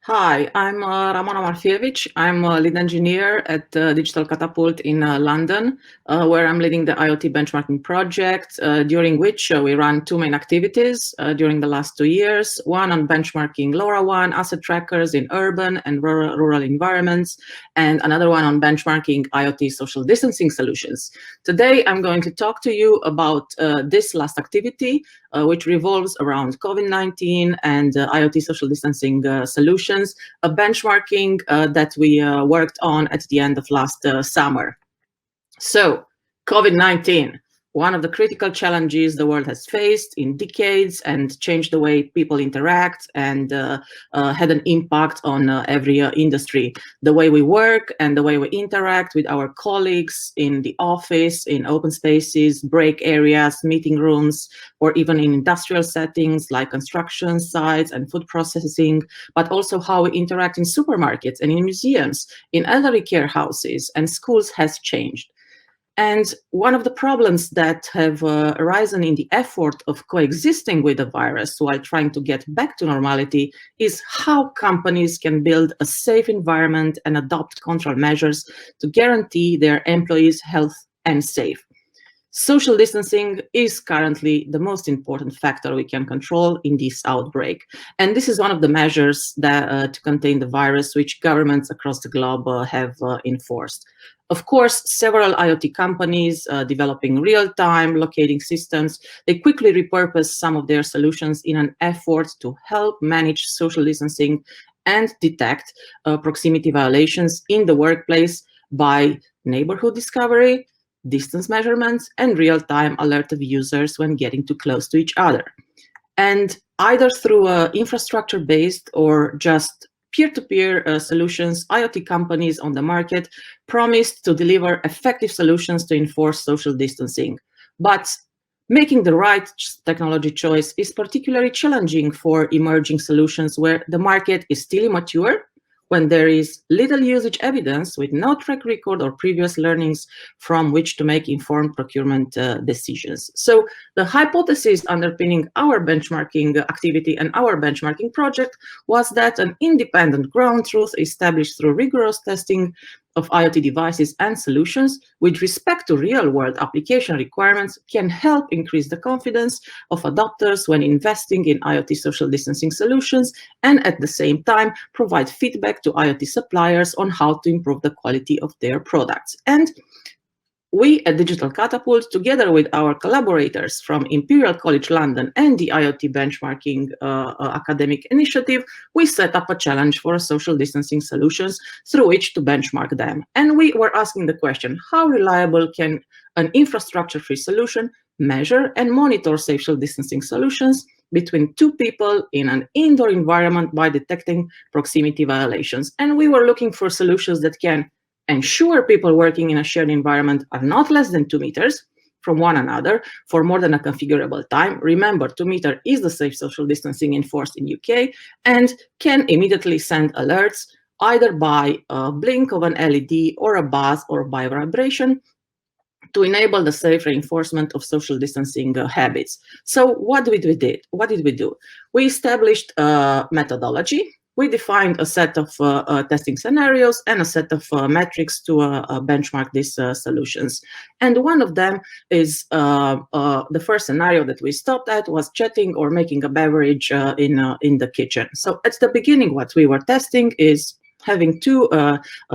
Hi, I'm Ramona Marfievici. I'm a lead engineer at Digital Catapult in London, where I'm leading the IoT benchmarking project, during which we run two main activities during the last 2 years. One on benchmarking LoRaWAN asset trackers in urban and rural environments, and another one on benchmarking IoT social distancing solutions. Today, I'm going to talk to you about this last activity, which revolves around COVID-19 and IoT social distancing solutions, a benchmarking that we worked on at the end of last summer. So, COVID-19, one of the critical challenges the world has faced in decades and changed the way people interact and had an impact on every industry. The way we work and the way we interact with our colleagues in the office, in open spaces, break areas, meeting rooms, or even in industrial settings like construction sites and food processing, but also how we interact in supermarkets and in museums, in elderly care houses and schools has changed. And one of the problems that have arisen in the effort of coexisting with the virus while trying to get back to normality is how companies can build a safe environment and adopt control measures to guarantee their employees' health and safety. Social distancing is currently the most important factor we can control in this outbreak. And this is one of the measures that to contain the virus, which governments across the globe have enforced. Of course, several IoT companies developing real-time locating systems, they quickly repurpose some of their solutions in an effort to help manage social distancing and detect proximity violations in the workplace by neighborhood discovery, distance measurements, and real-time alert of users when getting too close to each other. And either through infrastructure-based or just peer-to-peer solutions, IoT companies on the market promised to deliver effective solutions to enforce social distancing. But making the right technology choice is particularly challenging for emerging solutions where the market is still immature, when there is little usage evidence with no track record or previous learnings from which to make informed procurement decisions. So the hypothesis underpinning our benchmarking activity and our benchmarking project was that an independent ground truth established through rigorous testing of IoT devices and solutions with respect to real-world application requirements can help increase the confidence of adopters when investing in IoT social distancing solutions, and at the same time provide feedback to IoT suppliers on how to improve the quality of their products. And we at Digital Catapult, together with our collaborators from Imperial College London and the IoT Benchmarking Academic Initiative, we set up a challenge for social distancing solutions through which to benchmark them. And we were asking the question, how reliable can an infrastructure-free solution measure and monitor social distancing solutions between two people in an indoor environment by detecting proximity violations? And we were looking for solutions that can ensure people working in a shared environment are not less than 2 meters from one another for more than a configurable time. Remember, 2 meters is the safe social distancing enforced in UK, and can immediately send alerts either by a blink of an LED or a buzz or by vibration to enable the safe reinforcement of social distancing habits. So what did we do? We established a methodology. We defined a set of testing scenarios and a set of metrics to benchmark these solutions. And one of them is the first scenario that we stopped at was chatting or making a beverage in the kitchen. So at the beginning, what we were testing is having two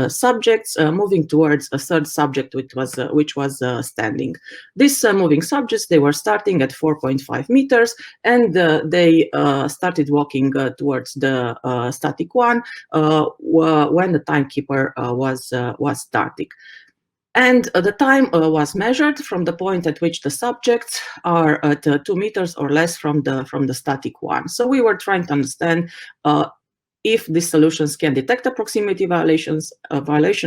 subjects moving towards a third subject, which was standing. These moving subjects, they were starting at 4.5 meters, and they started walking towards the static one when the timekeeper was static. And the time was measured from the point at which the subjects are at 2 meters or less from the static one. So we were trying to understand if these solutions can detect a proximity violation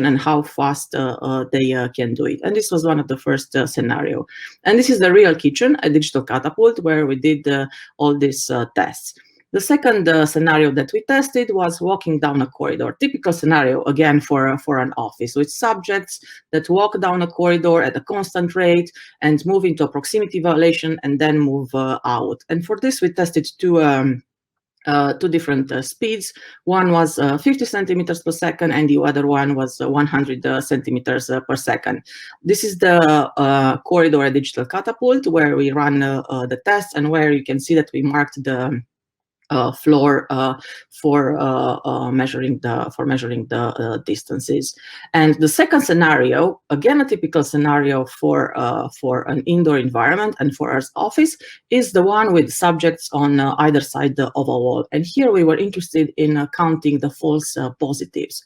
and how fast they can do it. And this was one of the first scenario. And this is the real kitchen at Digital Catapult, where we did all these tests. The second scenario that we tested was walking down a corridor. Typical scenario, again, for an office, with subjects that walk down a corridor at a constant rate and move into a proximity violation and then move out. And for this, we tested two two different speeds. One was 50 centimeters per second, and the other one was 100 centimeters per second. This is the corridor at Digital Catapult, where we run the tests, and where you can see that we marked the floor for measuring the distances. And the second scenario, again a typical scenario for an indoor environment and for our office, is the one with subjects on either side of a wall. And here we were interested in counting the false positives.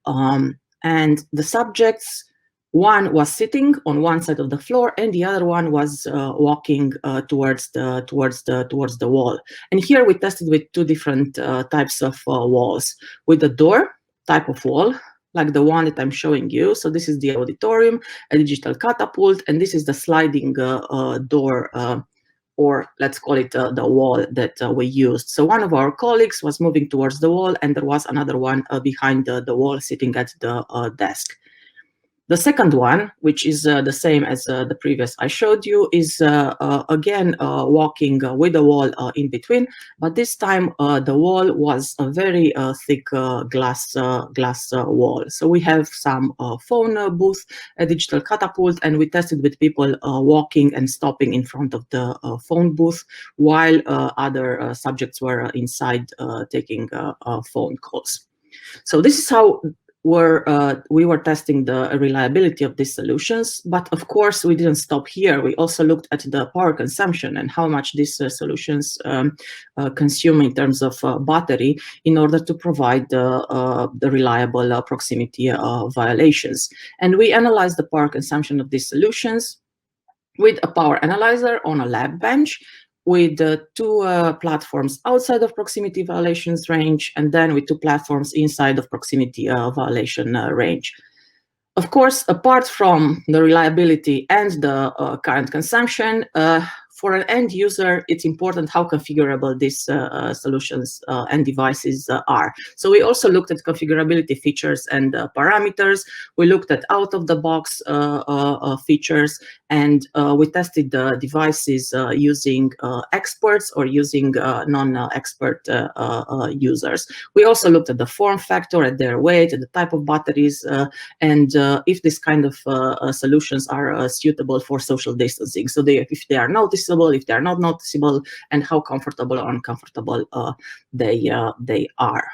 And the subjects, one was sitting on one side of the floor, and the other one was walking towards the wall. And here we tested with two different types of walls, with a door type of wall, like the one that I'm showing you. So this is the auditorium, a Digital Catapult, and this is the sliding door, or let's call it the wall that we used. So one of our colleagues was moving towards the wall, and there was another one behind the wall sitting at the desk. The second one, which is the same as the previous I showed you, is again walking with the wall in between, but this time the wall was a very thick glass wall. So we have some phone booth, a Digital Catapult, and we tested with people walking and stopping in front of the phone booth, while other subjects were inside taking phone calls. So this is how we were testing the reliability of these solutions, but of course we didn't stop here. We also looked at the power consumption and how much these solutions consume in terms of battery in order to provide the reliable proximity violations. And we analyzed the power consumption of these solutions with a power analyzer on a lab bench, with two platforms outside of proximity violations range, and then with two platforms inside of proximity violation range. Of course, apart from the reliability and the current consumption, for an end user, it's important how configurable these solutions and devices are. So we also looked at configurability features and parameters. We looked at out-of-the-box features, and we tested the devices using experts or using non-expert users. We also looked at the form factor, at their weight, at the type of batteries, and if this kind of solutions are suitable for social distancing. So if they are noticeable, if they are not noticeable, and how comfortable or uncomfortable they are.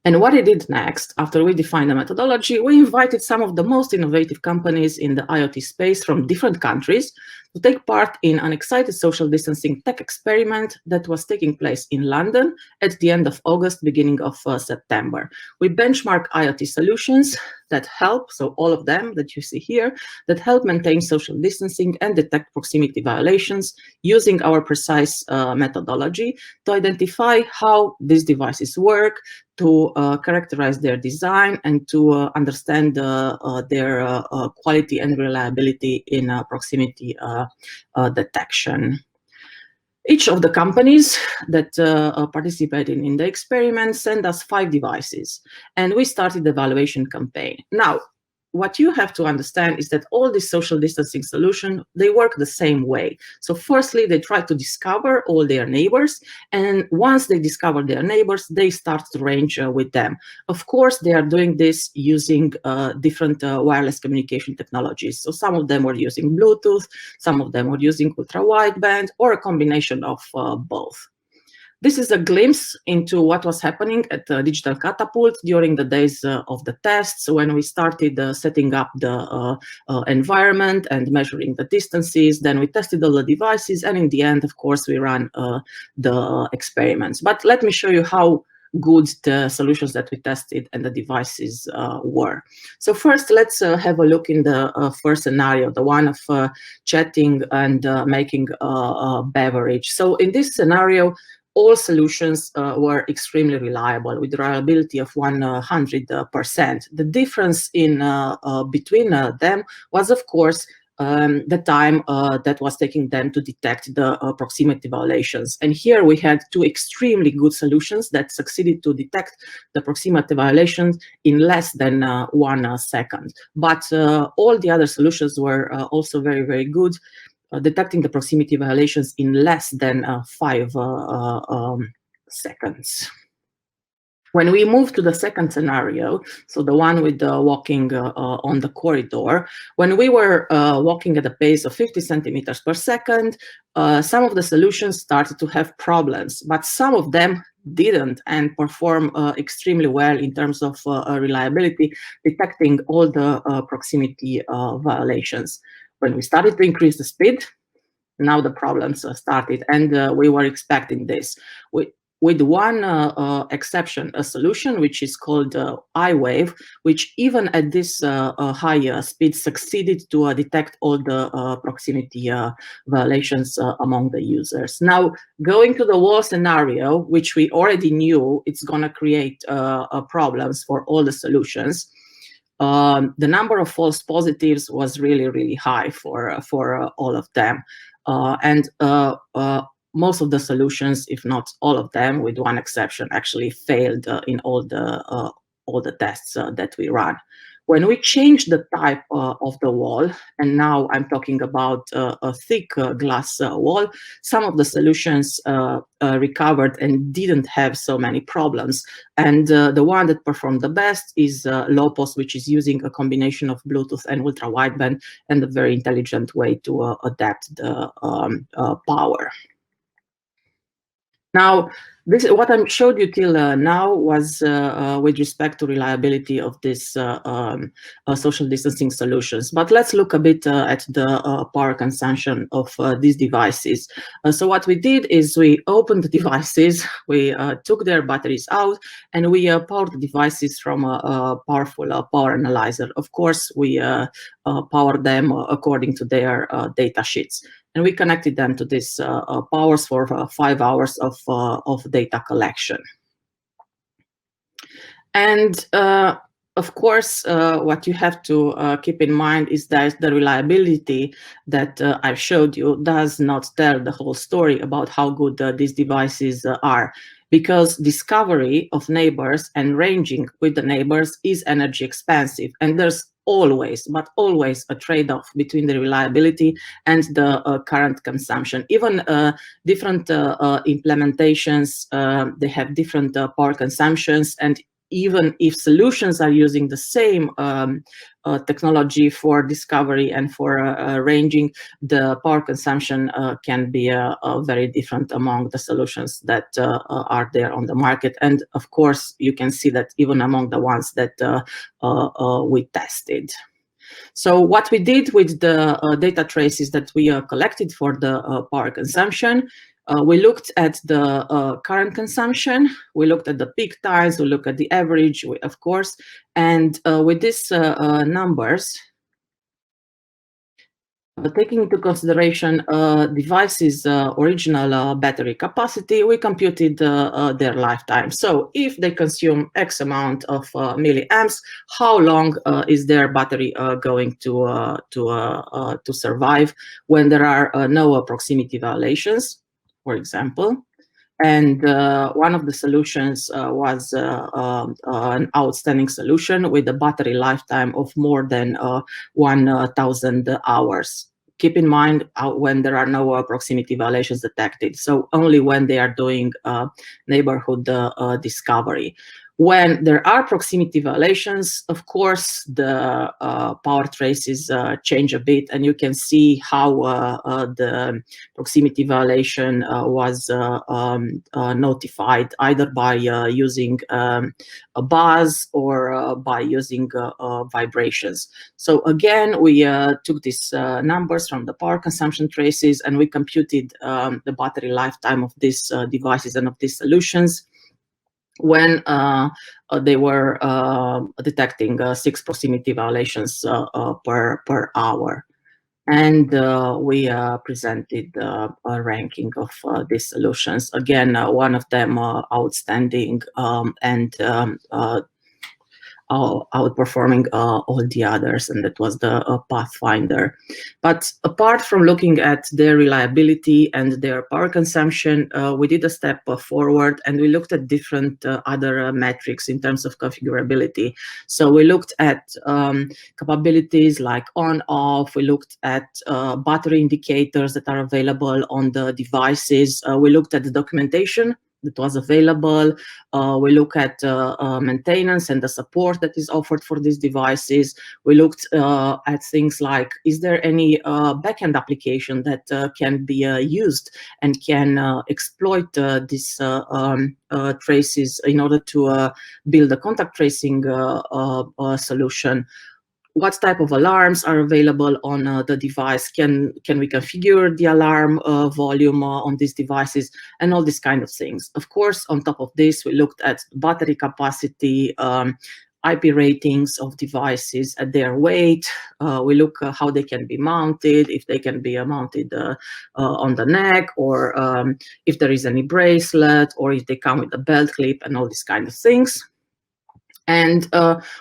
And what we did next, after we defined the methodology, we invited some of the most innovative companies in the IoT space from different countries to take part in an excited social distancing tech experiment that was taking place in London at the end of August, beginning of September. We benchmark IoT solutions that help, so all of them that you see here, that help maintain social distancing and detect proximity violations using our precise methodology to identify how these devices work, to characterize their design, and to understand their quality and reliability in proximity detection. Each of the companies that participated in the experiment sent us 5 devices, and we started the evaluation campaign. Now, what you have to understand is that all these social distancing solutions, they work the same way. So firstly, they try to discover all their neighbors, and once they discover their neighbors, they start to range with them. Of course, they are doing this using different wireless communication technologies. So some of them were using Bluetooth, some of them were using ultra-wideband, or a combination of both. This is a glimpse into what was happening at Digital Catapult during the days of the tests, when we started setting up the environment and measuring the distances. Then we tested all the devices, and in the end, of course, we ran the experiments. But let me show you how good the solutions that we tested and the devices were. So first, let's have a look in the first scenario, the one of chatting and making a beverage. So in this scenario, all solutions were extremely reliable, with reliability of 100%. The difference in between them was, of course, the time that was taking them to detect the proximity violations. And here we had 2 extremely good solutions that succeeded to detect the proximity violations in less than 1 second. But all the other solutions were also very, very good, detecting the proximity violations in less than 5 seconds. When we move to the second scenario, so the one with the walking on the corridor, when we were walking at a pace of 50 centimeters per second, some of the solutions started to have problems, but some of them didn't and perform extremely well in terms of reliability, detecting all the proximity violations. When we started to increase the speed, now the problems started, and we were expecting this. With one exception, a solution which is called iWave, which even at this high speed succeeded to detect all the proximity violations among the users. Now, going to the wall scenario, which we already knew it's going to create problems for all the solutions, the number of false positives was really, really high for all of them. And most of the solutions, if not all of them, with one exception, actually failed in all the tests that we ran. When we changed the type of the wall, and now I'm talking about a thick glass wall, some of the solutions recovered and didn't have so many problems. And the one that performed the best is low-post, which is using a combination of Bluetooth and ultra-wideband and a very intelligent way to adapt the power. Now, this what I showed you till now was with respect to reliability of this social distancing solutions. But let's look a bit at the power consumption of these devices. So what we did is we opened the devices, we took their batteries out, and we powered the devices from a powerful power analyzer. Of course, we powered them according to their data sheets. And we connected them to this powers for 5 hours of data collection. And of course, what you have to keep in mind is that the reliability that I've showed you does not tell the whole story about how good these devices are, because discovery of neighbors and ranging with the neighbors is energy expensive, and there's always, but always, a trade-off between the reliability and the current consumption. Even different implementations, they have different power consumptions, and even if solutions are using the same technology for discovery and for ranging, the power consumption can be very different among the solutions that are there on the market. And of course, you can see that even among the ones that we tested. So what we did with the data traces that we collected for the power consumption, we looked at the current consumption, we looked at the peak times, we looked at the average, of course, and with these numbers, taking into consideration devices' original battery capacity, we computed their lifetime. So if they consume X amount of milliamps, how long is their battery going to survive when there are no proximity violations, for example? And one of the solutions was an outstanding solution with a battery lifetime of more than 1,000 hours. Keep in mind when there are no proximity violations detected, so only when they are doing neighborhood discovery. When there are proximity violations, of course, the power traces change a bit, and you can see how the proximity violation was notified either by using a buzz or by using vibrations. So again, we took these numbers from the power consumption traces, and we computed the battery lifetime of these devices and of these solutions when they were detecting 6 proximity violations per hour. And we presented a ranking of these solutions. Again, one of them outstanding and outperforming all the others, and that was the Pathfinder. But apart from looking at their reliability and their power consumption, we did a step forward, and we looked at different other metrics in terms of configurability. So we looked at capabilities like on-off, we looked at battery indicators that are available on the devices, we looked at the documentation that was available. We look at maintenance and the support that is offered for these devices. We looked at things like, is there any backend application that can be used and can exploit these traces in order to build a contact tracing solution? What type of alarms are available on the device? Can we configure the alarm volume on these devices, and all these kind of things? Of course, on top of this, we looked at battery capacity, IP ratings of devices at their weight. We look how they can be mounted, if they can be mounted on the neck, or if there is any bracelet, or if they come with a belt clip, and all these kind of things. And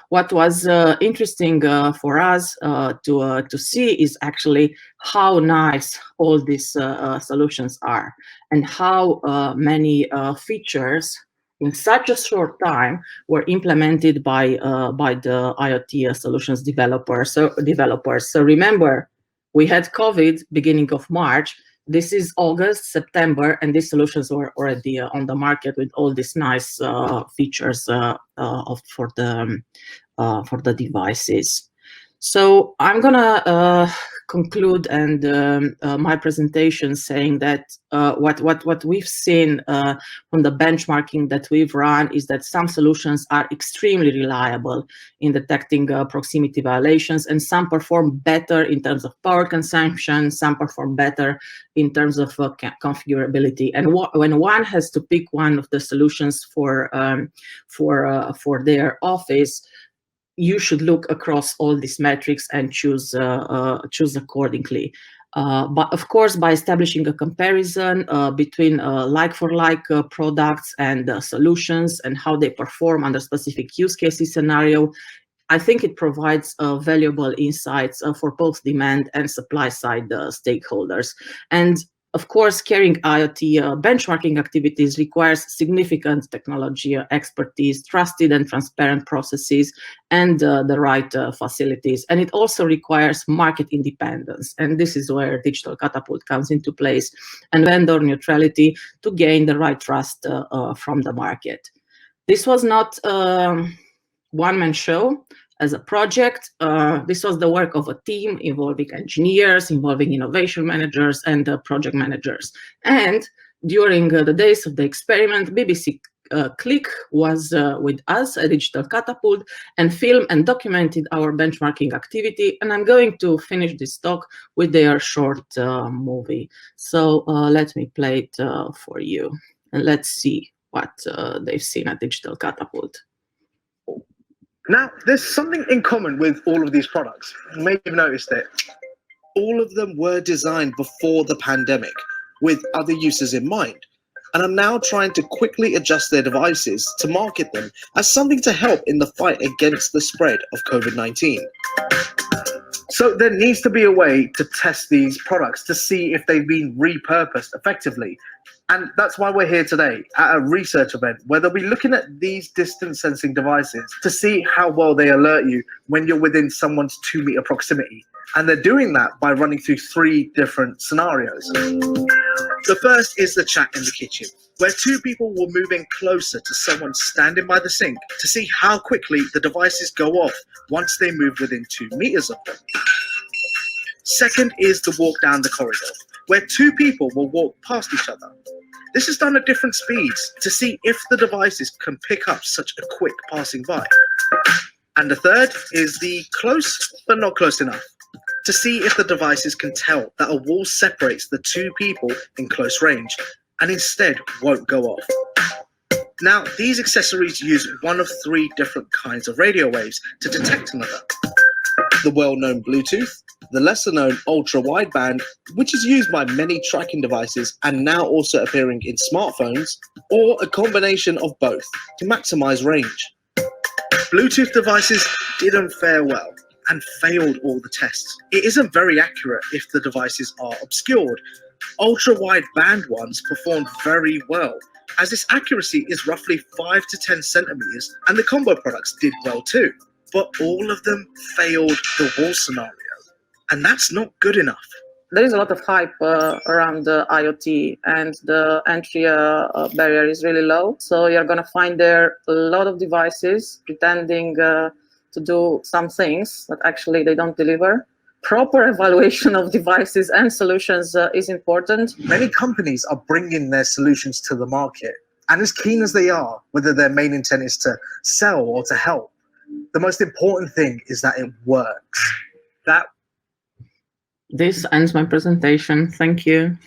what was interesting for us to see is actually how nice all these solutions are, and how many features in such a short time were implemented by the IoT solutions developers. So remember, we had COVID beginning of March. This is August, September, and these solutions were already on the market with all these nice features for the devices. So I'm gonna conclude and my presentation saying that what we've seen from the benchmarking that we've run is that some solutions are extremely reliable in detecting proximity violations, and some perform better in terms of power consumption, some perform better in terms of configurability. And when one has to pick one of the solutions for their office, you should look across all these metrics and choose accordingly. But of course, by establishing a comparison between like-for-like products and solutions and how they perform under specific use cases scenario, I think it provides valuable insights for both demand and supply side stakeholders. And of course, carrying IoT benchmarking activities requires significant technology expertise, trusted and transparent processes, and the right facilities. And it also requires market independence. And this is where Digital Catapult comes into place, and vendor neutrality to gain the right trust from the market. This was not one-man show. As a project, this was the work of a team involving engineers, involving innovation managers, and project managers. And during the days of the experiment, BBC Click was with us at Digital Catapult and filmed and documented our benchmarking activity. And I'm going to finish this talk with their short movie. So let me play it for you, and let's see what they've seen at Digital Catapult. Now, there's something in common with all of these products. You may have noticed it. All of them were designed before the pandemic with other uses in mind, and are now trying to quickly adjust their devices to market them as something to help in the fight against the spread of COVID-19. So there needs to be a way to test these products to see if they've been repurposed effectively. And that's why we're here today at a research event where they'll be looking at these distance sensing devices to see how well they alert you when you're within someone's 2-meter proximity. And they're doing that by running through 3 different scenarios. The first is the chat in the kitchen, where 2 people will move in closer to someone standing by the sink to see how quickly the devices go off once they move within 2 meters of them. Second is the walk down the corridor, where 2 people will walk past each other. This is done at different speeds to see if the devices can pick up such a quick passing by. And the third is the close but not close enough, to see if the devices can tell that a wall separates the 2 people in close range and instead won't go off. Now, these accessories use one of 3 different kinds of radio waves to detect another. The well-known Bluetooth, the lesser-known ultra-wideband, which is used by many tracking devices and now also appearing in smartphones, or a combination of both to maximize range. Bluetooth devices didn't fare well and failed all the tests. It isn't very accurate if the devices are obscured. Ultra-wideband ones performed very well, as this accuracy is roughly 5 to 10 centimeters, and the combo products did well too. But all of them failed the wall scenario, and that's not good enough. there is a lot of hype around the IoT, and the entry barrier is really low. So you're going to find there a lot of devices pretending to do some things that actually they don't deliver. Proper evaluation of devices and solutions is important. Many companies are bringing their solutions to the market, and as keen as they are, whether their main intent is to sell or to help, the most important thing is that it works. This ends my presentation. Thank you.